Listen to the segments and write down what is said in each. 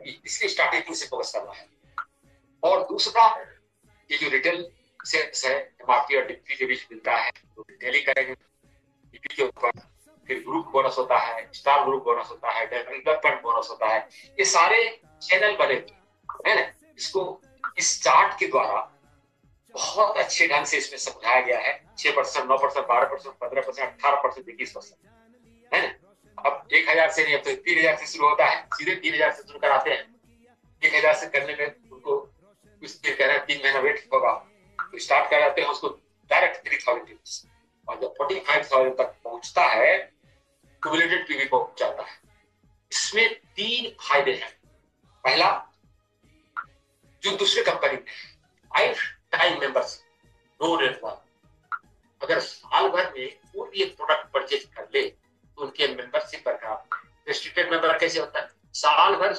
इसलिए स्टार्टिंग से फोकस करना है। और दूसरा, ये जो रिटेल सेल्स है एमआरपी और डिप्टी के बीच मिलता है, तो रिटेल ही करेंगे डिप्टी के ऊपर। फिर ग्रुप बोनस होता है, स्टार ग्रुप बोनस होता है, डेवलपमेंट बोनस होता है। ये सारे चैनल बने हुए है ना। इसको इस चार्ट के द्वारा बहुत अच्छे ढंग से इसमें समझाया गया है। 6%, 9%, 12%, 15%, 18%, 21%, है ना। अब 1000 से नहीं, अब तो 3000 से शुरू होता है, सीधे 3000 से शुरू कराते हैं। 1000 से करने में उनको कुछ देर कह रहे हैं 3 महीना वेट होगा, तो स्टार्ट कराते हैं उसको डायरेक्ट 3000 और जब 45,000 तक पहुंचता है क्यूमुलेटेड पीवी पहुंच जाता है। इसमें 3 फायदे हैं। पहला, जो दूसरे कंपनी में लाइफ टाइम मेंबरशिप, नो रेट वन, अगर साल भर में कोई भी एक प्रोडक्ट परचेज कर ले तो उनके मेंबरशिप बरकरार। रेस्ट्रिक्टेड मेंबर कैसे होता है, साल भर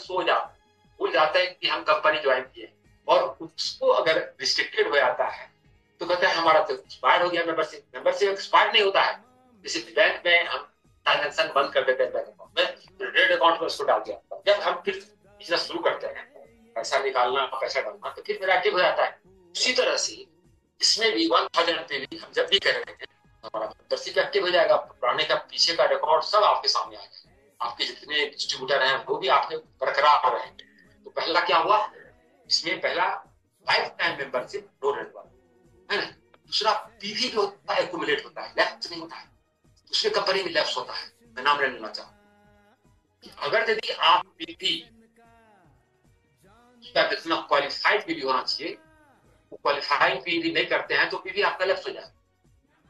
भूल जाता है कि हम कंपनी ज्वाइन किए, और उसको अगर रिस्ट्रिक्टेड हो जाता है तो कहते हैं हमारा तो एक्सपायर हो गया मेंबरशिप। मेंबरशिप एक्सपायर नहीं होता है। जैसे बैंक में हम ट्रांजेक्शन बंद कर देते हैं बैंक अकाउंट में, तो रेड अकाउंट में उसको डाल दिया, जब हम फिर बिजनेस शुरू करते हैं पैसा निकालना पैसा डालना तो फिर एक्टिव हो जाता है। उसी तरह से इसमें भी 1000 पे भी हम जब भी करेंगे हमारा मेंबरशिप एक्टिव हो जाएगा। पुराने का पीछे का रिकॉर्ड सब आपके सामने आ जाएगा, आपके जितने डिस्ट्रीब्यूटर हैं वो भी आपके बरकरार रहेंगे। तो पहला क्या हुआ, इसमें पहला life time membership, no renewal, है ना। दूसरा, पीवी जो होता है एक्यूमुलेट होता है, लैप्स नहीं होता है। दूसरी कंपनी में लैप्स होता है। मैं नाम ले लेना चाहूँ, अगर यदि आप पीवी जितना क्वालिफाइड पीवी होना चाहिए वो क्वालिफाइड पीवी नहीं करते हैं तो पीवी आपका लैप्स हो जाएगा,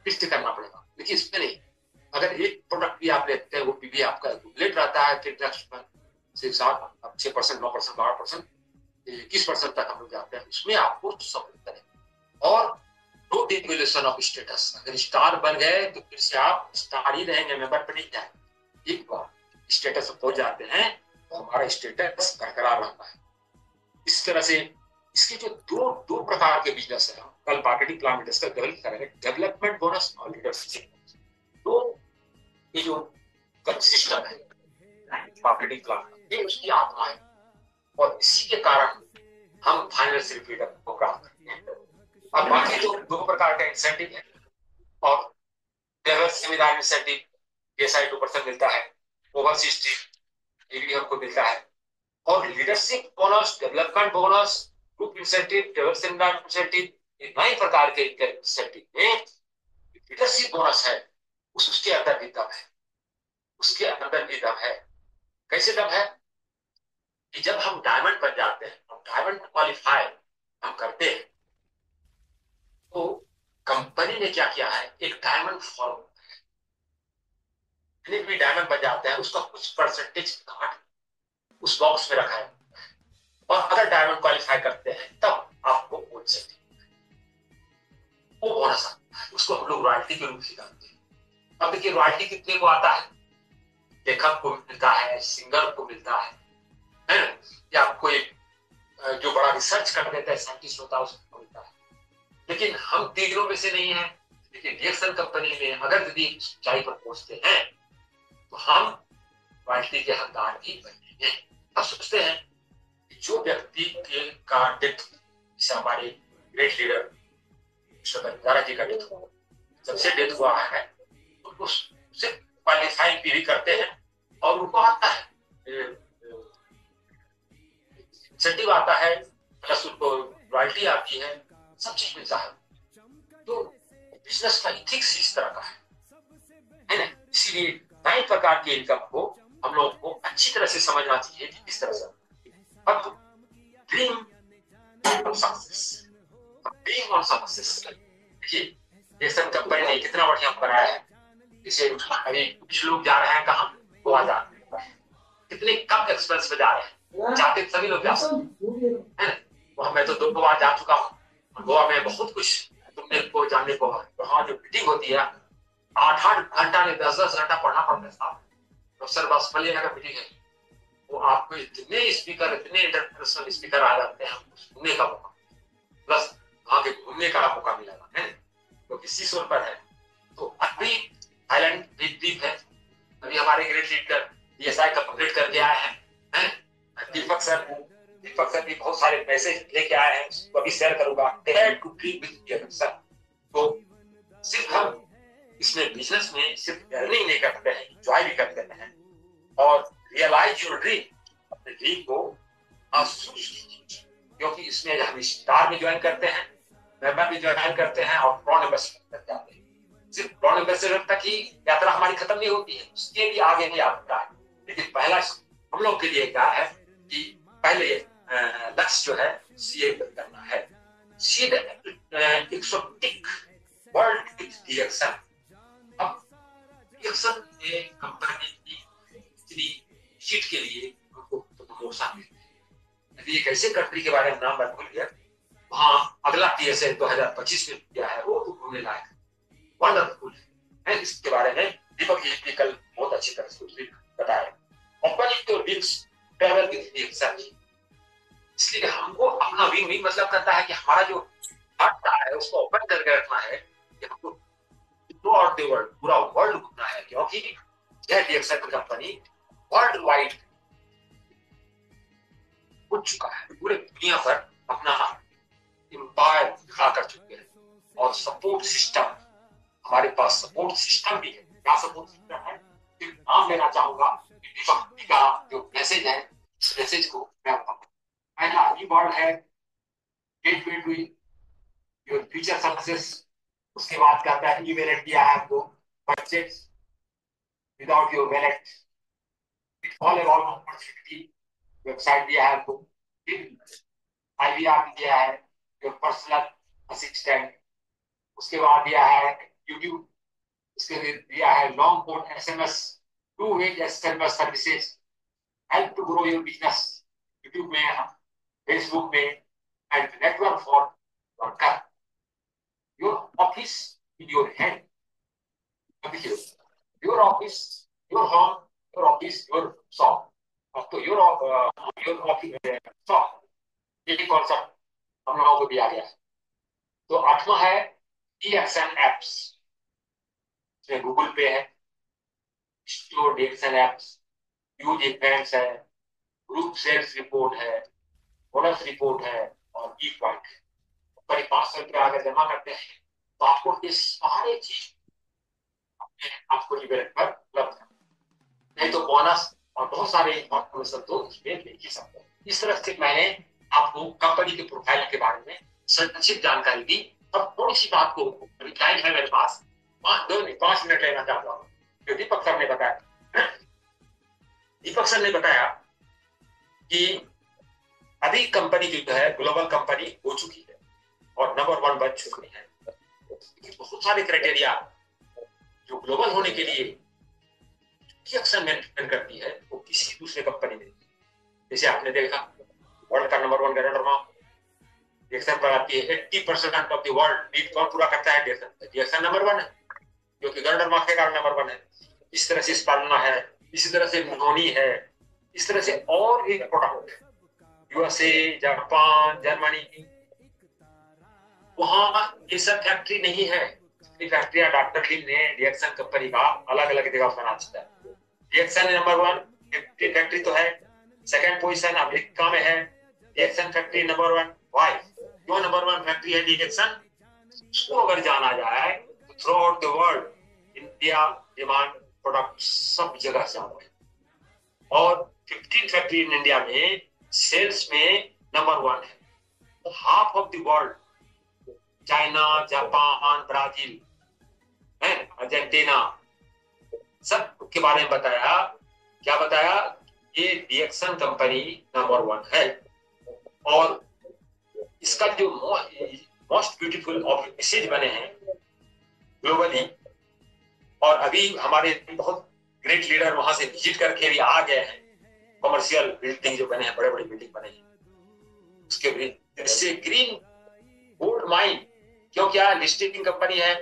फिर से करना पड़ेगा। लेकिन इसमें नहीं, अगर एक प्रोडक्ट भी आप लेते हैं वो पीवी आपका एक्यूमुलेट रहता है, फिर नेक्स्ट से 6%, 9%, 12%, 21% तक हम लोग जाते हैं, उसमें आपको सपोर्ट करें। और नो डिमिनिशन ऑफ स्टेटस, अगर स्टार बन गए तो फिर से आप स्टार ही रहेंगे, मेंबर पे नहीं जाएंगे। एक बार स्टेटस पे पहुंच जाते हैं तो हमारा स्टेटस बरकरार रहता है। इस तरह से इसके जो दो प्रकार के बिजनेस है, कल मार्केटिंग प्लान में डिस्कस करेंगे, डेवलपमेंट बोनस और लीडरशिप। तो ये जो सिस्टम है मार्केटिंग प्लान, ये उसकी आत्मा है, और इसी के कारण हम फाइनेंशियल फ्रीडम को प्राप्त करते हैं। अब बाकी जो 2 प्रकार का इंसेंटिव है, और जिम्मेदार इंसेंटिव PSI 2% मिलता है, ओवर 60 ये भी हमको मिलता है, और leadership bonus, development bonus, group incentive, development incentive, ये 9 प्रकार के इंसेंटिव में लीडरशिप बोनस है, उसके अंदर भी दम है। उसके अंदर भी दम है। कैसे दम है कि जब हम डायमंड बन जाते हैं, हम डायमंड क्वालिफाई हम करते हैं, तो कंपनी ने क्या किया है, एक डायमंड फॉर्म भी डायमंड बन जाते हैं, उसका कुछ परसेंटेज काट उस बॉक्स में रखा है, और अगर डायमंड क्वालिफाई करते हैं तब आपको बोल सकते वो बोनस आता है, उसको हम लोग रॉयल्टी के रूप में जानते हैं। अब देखिए रॉयल्टी कितने को आता है, लेखक को मिलता है, सिंगर को मिलता है ना, या कोई जो बड़ा रिसर्च कर देता है साइंटिस्ट होता है उसको मिलता है। लेकिन हम तीनों में से नहीं है। देखिए डीएक्सएल कंपनी में अगर यदि ऊंचाई पर पहुंचते हैं तो हम रॉयल्टी के हकदार भी बनेंगे। अब सोचते हैं कि जो व्यक्ति के का डेथ, जैसे हमारे ग्रेट लीडर दारा जी का डेथ हुआ, जब से डेथ हुआ है उनको सिर्फ क्वालिफाइंग भी करते हैं, और उनको आता है इंसेंटिव आता है, प्लस उनको रॉयल्टी आती है, सब चीज मिलता है। तो बिजनेस का इथिक्स इस तरह का है ना। इसीलिए 9 प्रकार के इनकम को हम लोगों को अच्छी तरह से समझना चाहिए कि किस तरह से। अब dream on success, dream on success, देखिए जैसे कंपनी ने कितना बढ़िया बनाया है। जैसे अभी कुछ लोग जा रहे हैं कहाँ, गोवा जा रहे हैं, कितने कम एक्सपेंस में जा रहे हैं, जाते सभी लोग जा सकते हैं। वहां मैं तो 2 बार जा चुका हूँ, गोवा में बहुत कुछ तुमने को जानने को, वहां जो मीटिंग होती है 8-8 घंटा नहीं 10-10 घंटा पढ़ना पड़ता है साहब। प्रोफेसर बासमलिया का मीटिंग है, वो आपको इतने स्पीकर, इतने इंटरनेशनल स्पीकर आ जाते हैं, सुनने का मौका, प्लस वहां के घूमने का मौका मिलेगा है, तो किसी सोर पर है। तो अभी थाईलैंड द्वीप है, अभी हमारे ग्रेट लीडर DSI कंप्लीट करके आए हैं, दीपक सर ऐसे लेके आए हैं, उसको अभी शेयर करूंगा। Dare to dream with dear. तो सिर्फ हम इसमें बिजनेस में सिर्फ अर्निंग नहीं करते हैं, एंजॉय भी करते हैं। और रियलाइज योर ड्रीम, अपने ड्रीम को महसूस कीजिए, क्योंकि इसमें हम स्टार में ज्वाइन करते हैं, मेंबर भी ज्वाइन करते हैं और ब्रॉन्ज एम्बेसडर तक जाते हैं। सिर्फ ब्रॉन्ज एम्बेसडर तक ही यात्रा हमारी खत्म नहीं होती है, उसके भी आगे भी यात्रा है। लेकिन पहला हम लोग के लिए क्या है कि पहले लक्ष्य जो है सीए करना है। सी एक्सोटिक वर्ल्ड विद डिरेक्शन। अब डिरेक्शन में कंपनी की इतनी सीट के लिए उनको प्रमोशन मिलती है। यदि एक ऐसे कंट्री के बारे में नाम मैं भूल गया, वहां अगला TSA 2025 में किया है, वो तो घूमने लायक वंडरफुल है। इसके बारे में दीपक जी ने कल बहुत अच्छी तरह से बताया। Opening your wings, travel with direction. इसलिए हमको अपना विंग विंग मतलब करता है कि हमारा जो हार्ट है उसको ओपन करके रखना है कि हमको थ्रू आउट द वर्ल्ड, पूरा वर्ल्ड घूमना है, क्योंकि यह डिरेक्शन कंपनी वर्ल्ड वाइड उठ चुका है, पूरे दुनिया पर अपना एम्पायर खड़ा कर चुके हैं। और सपोर्ट सिस्टम, हमारे पास सपोर्ट सिस्टम भी है। क्या सपोर्ट सिस्टम है, सिर्फ नाम लेना चाहूंगा। दीपक का जो मैसेज है, इस मैसेज को मैं बताऊंगा। पहला रीवर्ड है gateway to your future success. उसके बाद कहता है ई वैलेट दिया है आपको, budget without your wallet it all about opportunity, website दिया है आपको। IVR दिया है योर पर्सनल असिस्टेंट। उसके बाद दिया है यूट्यूब, उसके लिए दिया है long code SMS, two way SMS services, help to grow your business. YouTube में, फेसबुक में, and network for worker. Your office in your hand. Your office, your home, your office, your shop. अब तो your office shop, ये concept हम लोगों को दिया गया है। तो 8वां है ई एक्शन एप्स। इसमें गूगल पे है, store direction apps, use events है, ग्रुप सेल्स रिपोर्ट है, बोनस रिपोर्ट है और ई पॉइंट। करीब 500 रुपया अगर जमा करते हैं तो आपको ये सारे चीज आपको ईमेल पर उपलब्ध है। नहीं तो बोनस और बहुत सारे इंफॉर्मेशन तो उसमें ले ही सकते हैं। इस तरह से मैंने आपको कंपनी के प्रोफाइल के बारे में संक्षिप्त जानकारी दी। अब थोड़ी सी बात को टाइम है मेरे पास, 5 मिनट लेना चाहता हूँ। जो दीपक सर ने बताया, दीपक सर ने बताया कि अभी कंपनी जो है ग्लोबल कंपनी हो चुकी है और नंबर 1 बन चुकी है। बहुत सारे क्राइटेरिया जो ग्लोबल होने के लिए एक्शन मेंटेन करती है वो किसी दूसरे कंपनी में। जैसे आपने देखा वर्ल्ड का नंबर 1 गैरेंडरमा डिरेक्शन पर आती है। 80% ऑफ द वर्ल्ड नीड कौन पूरा करता है? डिरेक्शन नंबर 1 है, क्योंकि गैरेंडरमा के कारण नंबर 1 है। इस तरह से स्पालना है, इसी तरह से मोनी है, इस तरह से और भी प्रोडक्ट USA, जापान, जर्मनी, वहां ये सब फैक्ट्री नहीं है। फैक्ट्रियां डॉक्टर टीम ने रिएक्शन कंपनी का अलग अलग जगह बना चुका है। रिएक्शन नंबर 1 फैक्ट्री तो है, सेकंड पोजीशन अमेरिका में है रिएक्शन फैक्ट्री नंबर 1। वाई? क्यों नंबर 1 फैक्ट्री है रिएक्शन? उसको अगर जाना जाए तो through out the world India demand product सब जगह से है। और 15 फैक्ट्री इन इंडिया में सेल्स में नंबर 1 है। Half of the world, China, Japan, Brazil, Argentina, सब के बारे में बताया। क्या बताया? ये रिएक्शन कंपनी नंबर 1 है। और इसका जो मोस्ट ब्यूटीफुल मैसेज बने हैं ग्लोबली, और अभी हमारे बहुत ग्रेट लीडर वहां से विजिट करके भी आ गए हैं। कमर्शियल बिल्डिंग जो बने हैं, बड़े बड़े बिल्डिंग बने हैं उसके भी इससे ग्रीन गोल्ड माइन। क्यों? क्या लिस्टेड कंपनी है।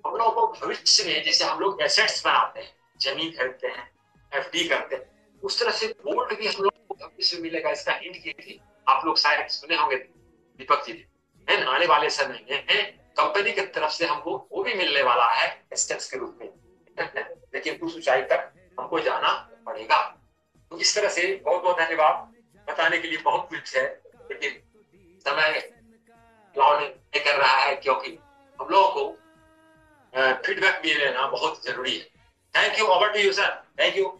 हम लोगों को भविष्य में जैसे हम लोग एसेट्स बनाते हैं, जमीन खरीदते हैं, FD करते हैं, उस तरह से गोल्ड भी हम लोग को भविष्य में मिलेगा। इसका हिंट की थी, आप लोग शायद सुने होंगे दीपक जी ने। आने वाले समय में कंपनी की तरफ से हमको वो भी मिलने वाला है एसेट्स के रूप में, लेकिन उस ऊंचाई तक हमको जाना पड़ेगा। तो इस तरह से बहुत बहुत धन्यवाद। बताने के लिए बहुत कुछ है, लेकिन समय अलाउ नहीं कर रहा है, क्योंकि हम लोगों को फीडबैक भी लेना बहुत जरूरी है। Thank you, over to you sir. Thank you.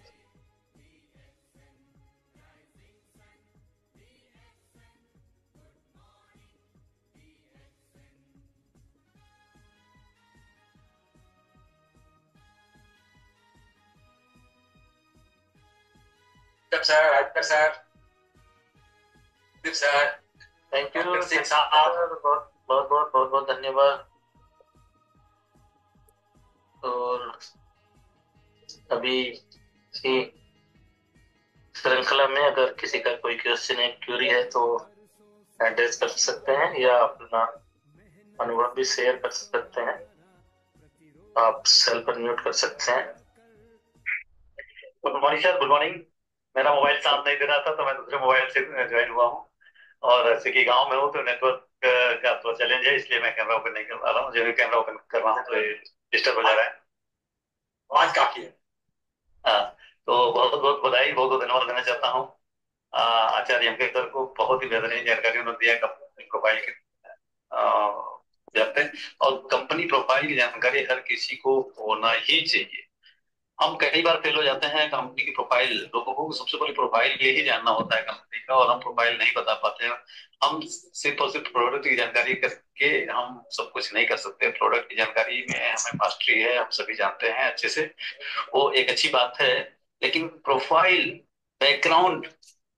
Sir, Rajkar sir, sir, thank you Singh sahab, बहुत बहुत बहुत बहुत बहुत धन्यवाद। और अभी इसी श्रृंखला में अगर किसी का कोई क्वेश्चन है, क्यूरी है, तो एड्रेस कर सकते हैं या अपना अनुभव भी शेयर कर सकते हैं। आप सेल पर म्यूट कर सकते हैं। Good morning sir, good morning. मेरा मोबाइल साथ नहीं दे रहा था तो मैं दूसरे मोबाइल से ज्वाइन हुआ हूँ। और ऐसे कि गांव में हूँ तो नेटवर्क का तो चैलेंज है, इसलिए मैं कैमरा ओपन नहीं कर पा रहा हूँ। जब भी कैमरा ओपन कर रहा हूँ तो डिस्टर्ब हो जा रहा है। आवाज काफी है। हाँ, तो बहुत बहुत बधाई, बहुत बहुत धन्यवाद देना चाहता हूँ आचार्य एम के सर को। बहुत ही बेहतरीन जानकारी उन्होंने दिया कंपनी प्रोफाइल के जानते हैं। और कंपनी प्रोफाइल की जानकारी हर किसी को होना ही चाहिए। हम कई बार फेल हो जाते हैं कंपनी की प्रोफाइल। लोगों को सबसे पहले प्रोफाइल ये ही जानना होता है कंपनी का, और हम प्रोफाइल नहीं बता पाते हैं। हम सिर्फ और सिर्फ प्रोडक्ट की जानकारी करके हम सब कुछ नहीं कर सकते। प्रोडक्ट की जानकारी में हमें मास्टरी है, हम सभी जानते हैं अच्छे से, वो एक अच्छी बात है। लेकिन प्रोफाइल, बैकग्राउंड,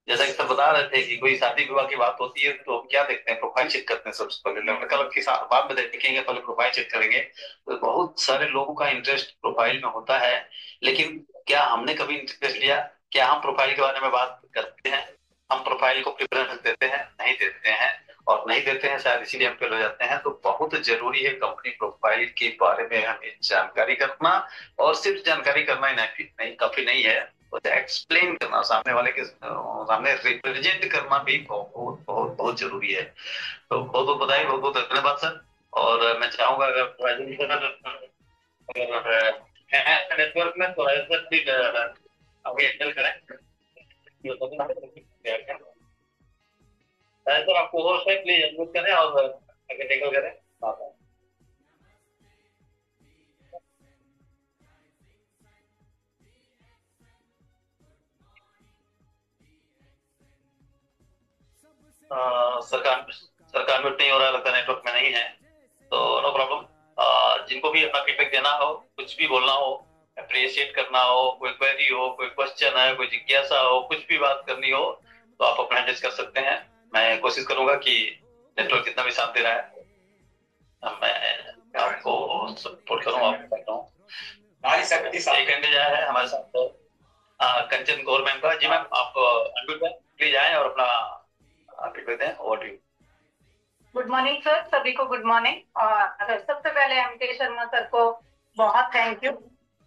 जैसा कि सर बता रहे थे कि कोई शादी विवाह की बात होती है तो हम क्या देखते हैं, प्रोफाइल चेक करते हैं सबसे पहले। लड़का लड़की साथ बाद में देखेंगे, पहले प्रोफाइल चेक करेंगे। तो बहुत सारे लोगों का इंटरेस्ट प्रोफाइल में होता है, लेकिन क्या हमने कभी इंटरेस्ट लिया? क्या हम प्रोफाइल के बारे में बात करते हैं? हम प्रोफाइल को प्रेफरेंस देते हैं? नहीं देते हैं। और नहीं देते हैं शायद इसीलिए हम फेल हो जाते हैं। तो बहुत जरूरी है कंपनी प्रोफाइल के बारे में हमें जानकारी करना। और सिर्फ जानकारी करना ही नहीं काफी नहीं है, उसे एक्सप्लेन करना, सामने वाले के सामने रिप्रेजेंट करना भी बहुत बहुत बहुत जरूरी है। तो बहुत बहुत बधाई, बहुत बहुत धन्यवाद सर। और मैं चाहूंगा अगर नेटवर्क में थोड़ा सा भी आगे हैंडल करें सर। आपको होस्ट है, प्लीज अनम्यूट करें और आगे टैकल करें। सरकार सरकार म्यूट नहीं हो रहा, लगता नेटवर्क में नहीं है, तो नो प्रॉब्लम। जिनको भी अपना फीडबैक देना हो, कुछ भी बोलना हो, अप्रिशिएट करना हो, कोई क्वेरी हो, कोई क्वेश्चन है, कोई जिज्ञासा हो, कुछ भी बात करनी हो, तो आप अपना एड्रेस कर सकते हैं। मैं कोशिश करूंगा कि नेटवर्क जितना भी साथ दे रहा है मैं आपको सपोर्ट करूँ, आपको करता हूँ। एक घंटे जाए है हमारे साथ कंचन गौर मैम का। जी मैम, आप अनम्यूट में प्लीज आए और अपना फीडबैक दें। Over to you. Good morning sir, सभी को गुड मॉर्निंग। और सबसे पहले एम के शर्मा सर को बहुत थैंक यू,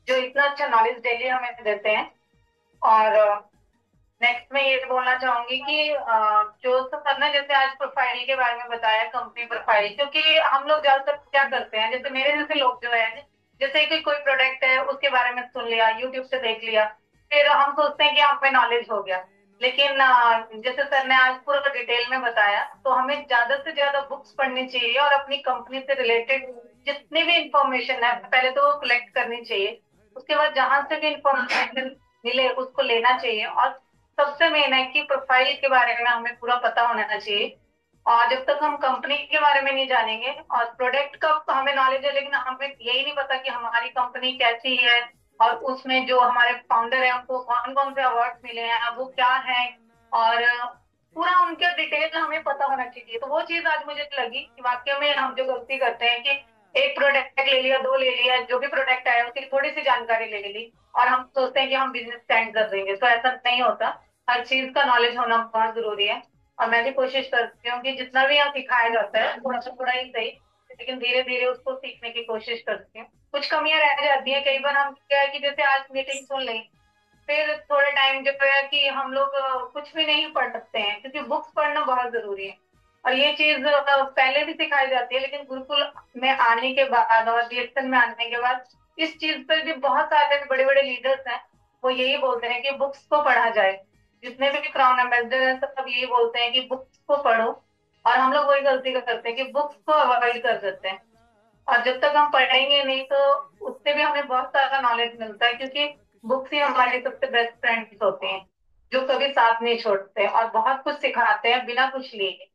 जो इतना अच्छा नॉलेज डेली हमें देते हैं। और नेक्स्ट मैं ये बोलना चाहूंगी कि जो सर ने जैसे आज प्रोफाइल के बारे में बताया, कंपनी प्रोफाइल, क्योंकि हम लोग ज्यादातर क्या करते हैं, जैसे मेरे जैसे लोग जो है, जैसे कि कोई प्रोडक्ट है उसके बारे में सुन लिया, यूट्यूब से देख लिया, फिर हम सोचते हैं कि हमें नॉलेज हो गया। लेकिन जैसे सर ने आज पूरा डिटेल में बताया, तो हमें ज्यादा से ज्यादा बुक्स पढ़नी चाहिए और अपनी कंपनी से रिलेटेड जितनी भी इंफॉर्मेशन है पहले तो वो कलेक्ट करनी चाहिए। उसके बाद जहां से भी इंफॉर्मेशन मिले उसको लेना चाहिए। और सबसे मेन है कि प्रोफाइल के बारे में हमें पूरा पता होना चाहिए। और जब तक हम कंपनी के बारे में नहीं जानेंगे, और प्रोडक्ट का तो हमें नॉलेज है लेकिन हमें यही नहीं पता कि हमारी कंपनी कैसी है और उसमें जो हमारे फाउंडर है उनको कौन कौन से अवार्ड मिले हैं, वो क्या है, और पूरा उनका डिटेल हमें पता होना चाहिए। तो वो चीज आज मुझे लगी कि वाकई में हम जो गलती करते हैं कि एक प्रोडक्ट ले लिया, दो ले लिया, जो भी प्रोडक्ट आया उसकी थोड़ी सी जानकारी ले ली और हम सोचते हैं कि हम बिजनेस स्टैंड कर देंगे, तो ऐसा नहीं होता। हर चीज का नॉलेज होना बहुत जरूरी है। और मैं भी कोशिश करती हूँ कि जितना भी यहाँ सिखाया जाता है थोड़ा सा थोड़ा ही सही, लेकिन धीरे धीरे उसको सीखने की कोशिश करती हूँ। कुछ कमियां रह जाती हैं कई बार। हम क्या है कि जैसे आज मीटिंग सुन ली, फिर थोड़े टाइम जो है कि हम लोग कुछ भी नहीं पढ़ सकते हैं, क्योंकि बुक्स पढ़ना बहुत जरूरी है। और ये चीज पहले भी सिखाई जाती है, लेकिन गुरुकुल में आने के बाद और डीएक्सन में आने के बाद इस चीज पर भी बहुत सारे बड़े बड़े लीडर्स हैं, वो यही बोलते हैं कि बुक्स को पढ़ा जाए। जितने भी क्राउन एम्बेसडर हैं सब यही बोलते हैं कि बुक्स को पढ़ो। और हम लोग वही गलती करते हैं कि बुक्स को अवॉइड कर देते हैं, और जब तक हम पढ़ेंगे नहीं तो उससे भी हमें बहुत सारा नॉलेज मिलता है, क्योंकि बुक्स ही हमारी सबसे बेस्ट फ्रेंड्स होते हैं जो कभी साथ नहीं छोड़ते और बहुत कुछ सिखाते हैं बिना कुछ लिए।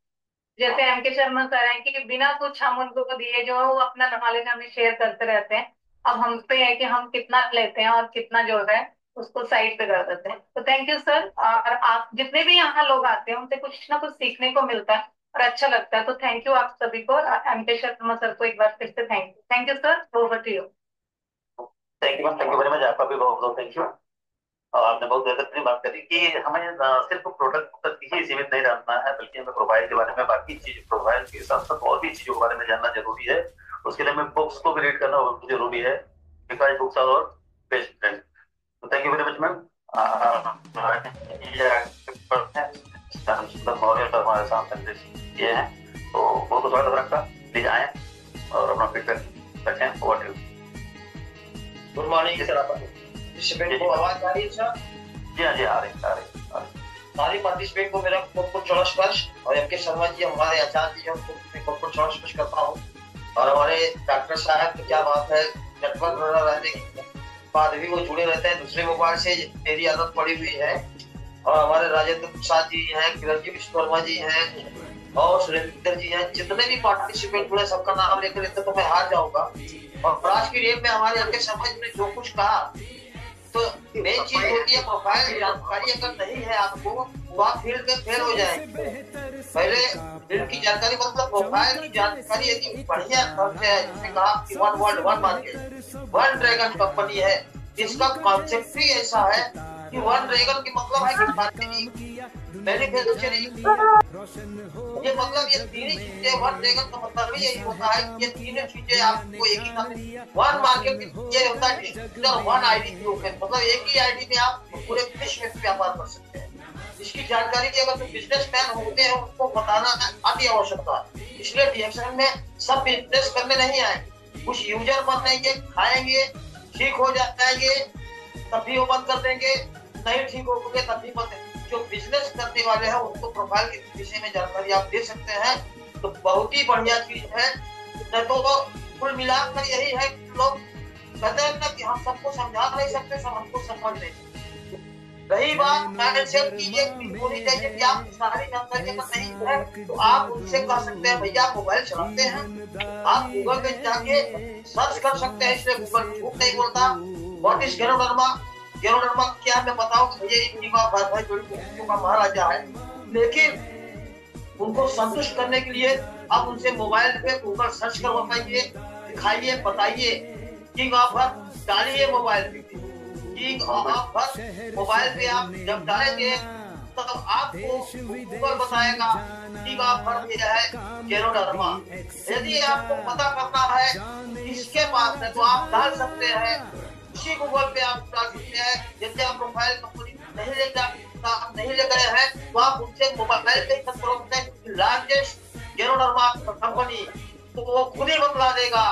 जैसे एम के शर्मा सर हैं कि बिना कुछ हम उनको दिए जो है वो अपना नॉलेज हमें शेयर करते रहते हैं। अब हम पे है कि हम कितना लेते हैं और कितना जो है उसको साइड पे कर देते हैं। तो थैंक यू सर, और आप जितने भी यहाँ लोग आते हैं उनसे कुछ ना कुछ सीखने को मिलता है और अच्छा लगता है। तो थैंक यू आप सभी को, एम के शर्मा सर को एक बार फिर से thank you sir, over to you. Thank you ma'am, thank you very much, आपका भी बहुत बहुत थैंक यू। और आपने बहुत बेहतरीन बात करी कि हमें सिर्फ प्रोडक्ट तक ही सीमित नहीं रहना है, बल्कि हमें प्रोफाइल के बारे में, बाकी चीज प्रोफाइल के साथ साथ और भी चीजों के बारे में जानना जरूरी है। उसके लिए हमें बुक्स को भी रीड करना बहुत जरूरी है, because books are our best friend. तो thank you very much ma'am. Maurya sir हमारे साथ संदेश किए हैं, तो बहुत स्वागत रखा, प्लीज आए और अपना फीडबैक रखें। Over to you. Good morning sir, आप पार्टिसिपेंट को आवाज आ रही है सर? जी हाँ, जी आ रही। सारी पार्टिसिपेंट को मेरा बहुत नमस्कार, और एम के शर्मा जी हमारे आचार्य जी, उनको बहुत नमस्कार करता हूँ। और हमारे डॉक्टर साहब तो क्या बात है, नेटवर्क रहने के बाद भी वो जुड़े रहते हैं दूसरे मोबाइल से, मेरी आदत पड़ी हुई है। और हमारे राजेंद्र प्रसाद जी हैं, किरण जी विश्वकर्मा जी हैं, और सुरेंद्र जी हैं, जितने भी पार्टिसिपेंट हुए सबका नाम लेकर लेते तो मैं हार जाऊंगा। और आज की डेट में हमारे एम के शर्मा जी ने जो कुछ कहा, तो मेन चीज होती है प्रोफाइल जानकारी अगर नहीं है आपको तो आप फील्ड में फेल हो जाएंगे। पहले फील्ड की जानकारी मतलब प्रोफाइल की जानकारी यदि बढ़िया ढंग से है, जिसने कहा कि one world one market, one dragon company है, इसका कॉन्सेप्ट भी ऐसा है कि वन ड्रैगन की मतलब है कि ये मतलब ये तीन चीजें, वन ड्रैगन का मतलब भी यही होता है कि ये तीनों चीजें आपको एक ही साथ, वन मार्केट ये होता है डिस्ट्रीब्यूटर, वन आईडी मतलब एक ही आईडी में आप पूरे विश्व में व्यापार कर सकते हैं। इसकी जानकारी की अगर बिजनेसमैन होते हैं उनको बताना अति आवश्यकता है। इसलिए डीएक्शन में सब बिजनेस करने नहीं आएंगे, कुछ यूजर बनेंगे, खाएंगे, ठीक हो जाएंगे तब भी वो बंद कर देंगे, नहीं ठीक हो गए तब भी बंद। जो बिजनेस करने वाले हैं उनको प्रोफाइल के विषय में जानकारी आप दे सकते हैं, तो बहुत ही बढ़िया चीज है। नहीं तो कुल मिलाकर यही है कि लोग कहते हैं ना कि हम सबको समझा नहीं सकते, सब हमको समझ नहीं सकते। रही बात माइंडसेट की, एक होनी चाहिए कि आप सारी जानकारी अगर नहीं है तो आप उनसे कह सकते हैं भैया मोबाइल चलाते हैं, आप गूगल पे जाके सर्च कर सकते हैं, इसलिए गूगल झूठ नहीं बोलता। व्हाट इज गैरोडर्मा, गैरोडर्मा क्या मैं बताऊं भैया, एक जीवा भाई जो का महाराजा है, लेकिन उनको संतुष्ट करने के लिए आप उनसे मोबाइल पे गूगल सर्च करवाइए, दिखाइए, बताइए, किंग ऑफर डालिए मोबाइल पे, किंग ऑफर मोबाइल पे आप जब डालेंगे तब तो आपको गूगल बताएगा किंग ऑफर ये है गैरोडर्मा। यदि आपको पता करना है किसके पास है तो आप डाल सकते हैं, उसी गूगल पे आप डाल सकते हैं। यदि आप प्रोफाइल कंपनी नहीं ले गए हैं तो आप उनसे मोबाइल पे कंट्रोल करें लार्जेस्ट गैरोडर्मा कंपनी, तो वो खुद ही बतला देगा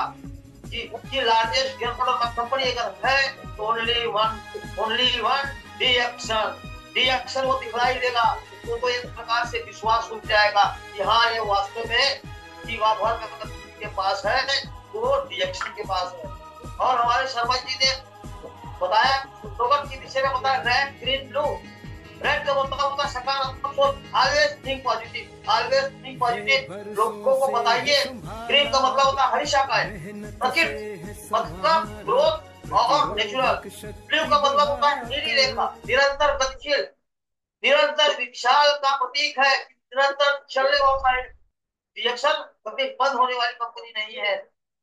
कि उनकी लार्जेस्ट गैरोडर्मा कंपनी अगर है तो ओनली वन डीएक्शन वो दिखलाई देगा, तो एक प्रकार से विश्वास उठ जाएगा कि हाँ ये वास्तव में जीवाभर के पास है तो डीएक्शन के पास है। और हमारे शर्मा जी ने बताया स्लोगन के विषय में बताया, रेड ग्रीन ब्लू। रेड का मतलब होता है सकारात्मक सोच, always think positive, always think positive, लोगों को बताइए। ग्रीन का मतलब होता है हरिशाकाय, प्रकृति मतलब ग्रोथ और नेचुरल। ब्लू का मतलब होता है नीली रेखा, निरंतर गतिशील, निरंतर विशाल का प्रतीक है, निरंतर चलने वाला है। रिएक्शन कभी बंद होने वाली कंपनी नहीं है।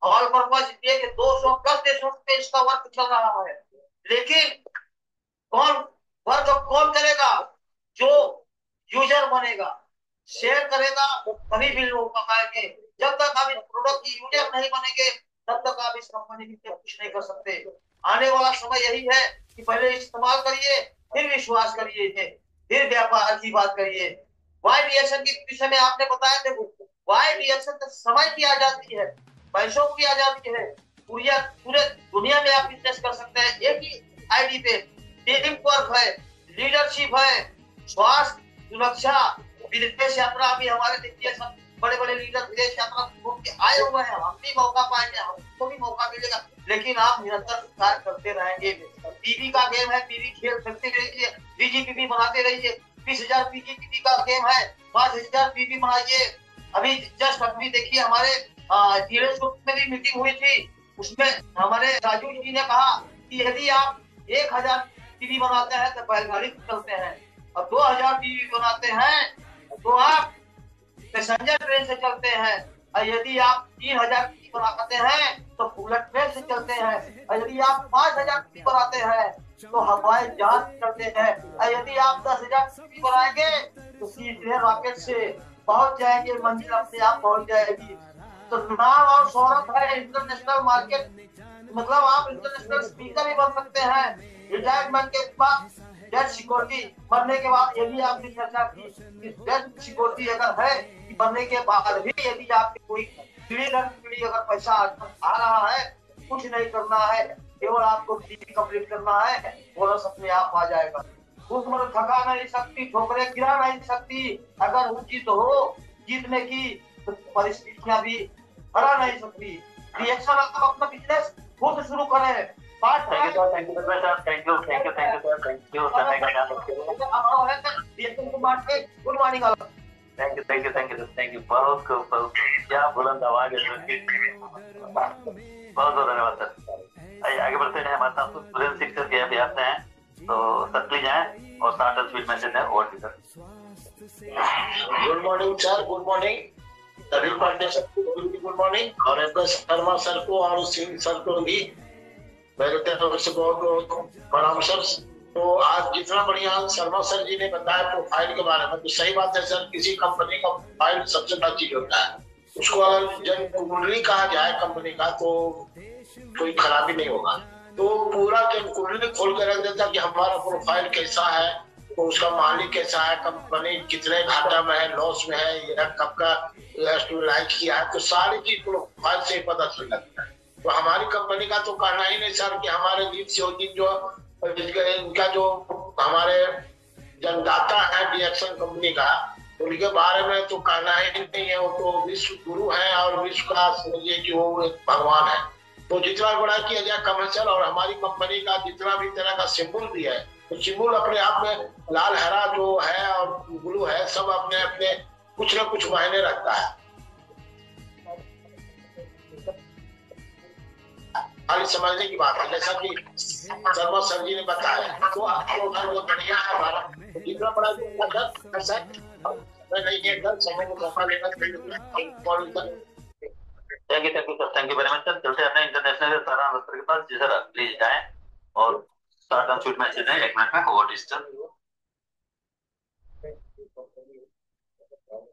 ऑल पर्पस इंडिया के 210 देशों में इसका वर्क चल रहा है, लेकिन कौन करेगा? जो यूजर बनेगा, शेयर करेगा, तभी भी लोग पाएंगे। जब तक आप इस प्रोडक्ट की यूजर नहीं बनेंगे तब तक आप इस कंपनी के लिए कुछ नहीं कर सकते। आने वाला समय यही है कि पहले इस्तेमाल करिए, फिर विश्वास करिए, फिर व्यापार की बात करिए। वाई रिएक्शन के विषय में आपने बताया, देखो वाई रिएक्शन तक समय की आजादी है, पैसों की आजादी है, पूरे दुनिया में आप बिजनेस कर सकते हैं एक ही आईडी पे। टीम वर्क है, लीडरशिप है, स्वास्थ्य, सुरक्षा, विदेश यात्रा भी हमारे देखिए सब बड़े बड़े लीडर विदेश यात्रा घूम के आए हुए हैं, हम भी मौका पाएंगे, हमको भी मौका मिलेगा, लेकिन आप निरंतर सुधार करते रहेंगे। पीवी का गेम है, पीवी खेल खेलते रहिए, बीजीपीवी बनाते रहिए। 20,000 बीजीपीवी का गेम है, 5,000 पीवी बनाइए। अभी जस्ट अभी देखिए हमारे डीलर्स ग्रुप में भी मीटिंग हुई थी, उसमें हमारे राजू जी ने कहा कि यदि आप 1,000 पीवी बनाते हैं तो बैलगाड़ी चलते हैं, और 2,000 पीवी बनाते हैं तो आप पैसेंजर ट्रेन से चलते हैं, और यदि आप 3,000 पीवी बनाते हैं तो बुलेट ट्रेन से चलते हैं, और यदि आप 5,000 पीवी बनाते हैं तो हवाई जहाज से चलते हैं, और यदि आप 10,000 पीवी बनाएंगे तो सीधे रॉकेट से पहुंच जाएंगे, मंजिल अपने आप पहुंच जाएगी। तो नाम और शोहरत है इंटरनेशनल मार्केट, मतलब आप इंटरनेशनल स्पीकर भी बन सकते हैं। रिटायरमेंट के बाद डेथ सिक्योरिटी, मरने के बाद, यदि आपने चर्चा की डेथ सिक्योरिटी अगर है कि मरने के बाद भी यदि आपके कोई पीढ़ी अगर पैसा आ रहा है, कुछ नहीं करना है, केवल आपको कंप्लीट करना है, बोनस अपने आप आ जाएगा। उम्र थका नहीं सकती, ठोकरें गिरा नहीं सकती, अगर उचित हो जीतने की तो परिस्थितियां भी हरा नहीं सकती। रिएक्शन आप अपना बिजनेस खुद शुरू करें। Thank you thank you sir, thank you sir, thank you समय का ध्यान रखते हुए। रिएक्शन को बांट के good morning all. Thank you sir, thank you. बहुत क्या बुलंद आवाज है सर की, बहुत धन्यवाद सर। आगे बढ़ते हैं, हमारे साथ सुरेंद्र सिंह सर के अभ्यास हैं, तो सर प्लीज आए और स्टार्ट एंड स्वीट मैसेज है और sir. Good morning sir, good morning सभी पांडे सर को, गुड मॉर्निंग, और एस शर्मा सर को और सिंह सर को भी मेरे तरफ से बहुत बहुत प्रणाम सर। तो आज जितना बढ़िया शर्मा सर जी ने बताया प्रोफाइल के बारे में, तो सही बात है सर, किसी कंपनी का प्रोफाइल सबसे बड़ा चीज होता है। उसको अगर जब कुंडली कहा जाए कंपनी का तो कोई खराबी नहीं होगा। तो पूरा जब कुंडली खोल कर रख देता कि हमारा प्रोफाइल कैसा है, तो उसका मालिक कैसा है, कंपनी कितने घाटा में है, लॉस में है, या कब का लाइक किया है, तो सारी चीज प्रोफाइल से पता चल लगता है। तो हमारी कंपनी का तो कहना ही नहीं सर कि हमारे लीड सहयोगी जो इनका जो हमारे जनदाता है डीएक्शन कंपनी का, उनके बारे में तो कहना ही नहीं है। वो तो विश्व गुरु है और विश्व का समझिए कि वो एक भगवान है। तो जितना बड़ा किया जाए कम है सर। और हमारी कंपनी का जितना भी तरह का सिंबल भी है, तो सिंबल अपने आप में लाल हरा जो है और ब्लू है, सब अपने अपने कुछ ना कुछ मायने रखता है। खाली समझने की बात है, जैसा कि शर्मा सर जी ने बताया, तो आपको बहुत बढ़िया है हमारा जितना बड़ा सर नहीं है घर समय को मौका लेना। Thank you very much sir. चलते हैं अपने इंटरनेशनल सारा सर के पास जी सर, प्लीज जाएं और स्टार्ट एंड स्वीट मैसेज है 1 मिनट में over digital.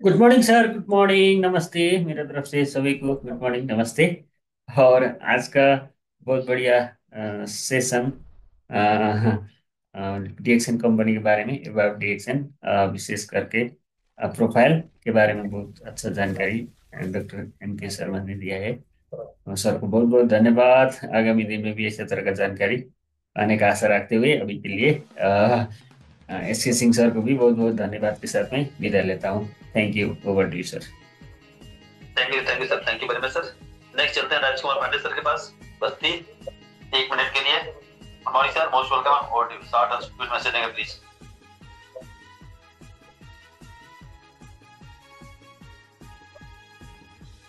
Good morning sir, good morning, नमस्ते मेरे तरफ से सभी को गुड मॉर्निंग, नमस्ते। और आज का बहुत बढ़िया सेशन डीएक्सन कंपनी के बारे में, अबाउट डीएक्सन, विशेष करके प्रोफाइल के बारे में बहुत अच्छा जानकारी डॉक्टर MK शर्मा ने दिया है। सर को बहुत बहुत धन्यवाद। आगामी दिन में भी इसी तरह का जानकारी आने का आशा रखते हुए अभी के लिए SK सिंह सर को भी बहुत बहुत धन्यवाद के साथ में विदा लेता हूँ। Thank you, over to you sir. Thank you sir, thank you very much sir. Next चलते हैं राजकुमार पांडे सर के पास, बस 1 मिनट के लिए। मॉर्निंग सर, मोस्ट वेलकम, और स्टार्ट एंड स्वीट मैसेज देंगे प्लीज।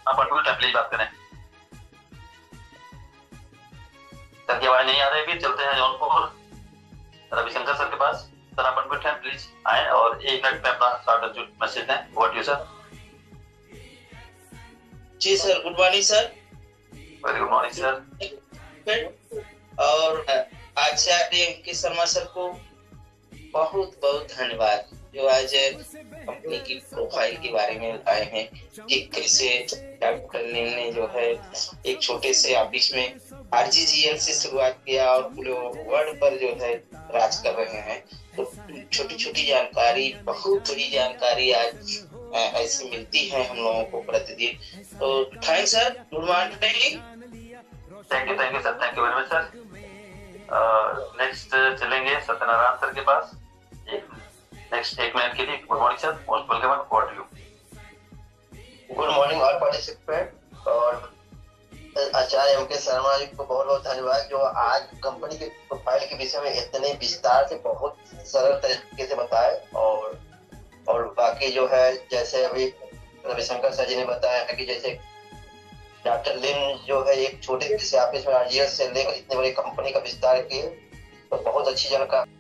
आप पर्टिकुलर टाइम प्लीज बात करें। सर की आवाज नहीं आ रही, चलते हैं जौनपुर रविशंकर सर के पास। सर आप अनम्यूट हैं, प्लीज आए और 1 मिनट में अपना स्टार्ट एंड स्वीट मैसेज दें। Over to you sir. जी sir, good morning sir. Very good morning sir. और आचार्य MK शर्मा सर को बहुत बहुत धन्यवाद, जो आज कंपनी की प्रोफाइल के बारे में बताए हैं कि कैसे डॉक्टर ने जो है एक छोटे से ऑफिस में RGGL से शुरुआत किया और पूरे वर्ल्ड पर जो है राज कर रहे हैं। तो छोटी छोटी जानकारी, बहुत बड़ी जानकारी आज ऐसे मिलती है हम लोगों को प्रतिदिन। तो thanks sir, good morning. Thank you sir, thank you very much sir. Next चलेंगे सत्यनारायण सर के पास, नेक्स्ट 1 मिनट के लिए। Good morning sir, most welcome, over to you. Participant और आचार्य एम के शर्मा जी को बहुत बहुत धन्यवाद जो आज कंपनी के प्रोफाइल के विषय में इतने विस्तार से बहुत सरल तरीके से बताए। और बाकी जो है जैसे अभी रविशंकर सर जी ने बताया कि जैसे डॉक्टर लिन जो है एक छोटे से ऑफिस में आरजीएस से लेकर इतने बड़ी कंपनी का विस्तार किए, तो बहुत अच्छी जानकारी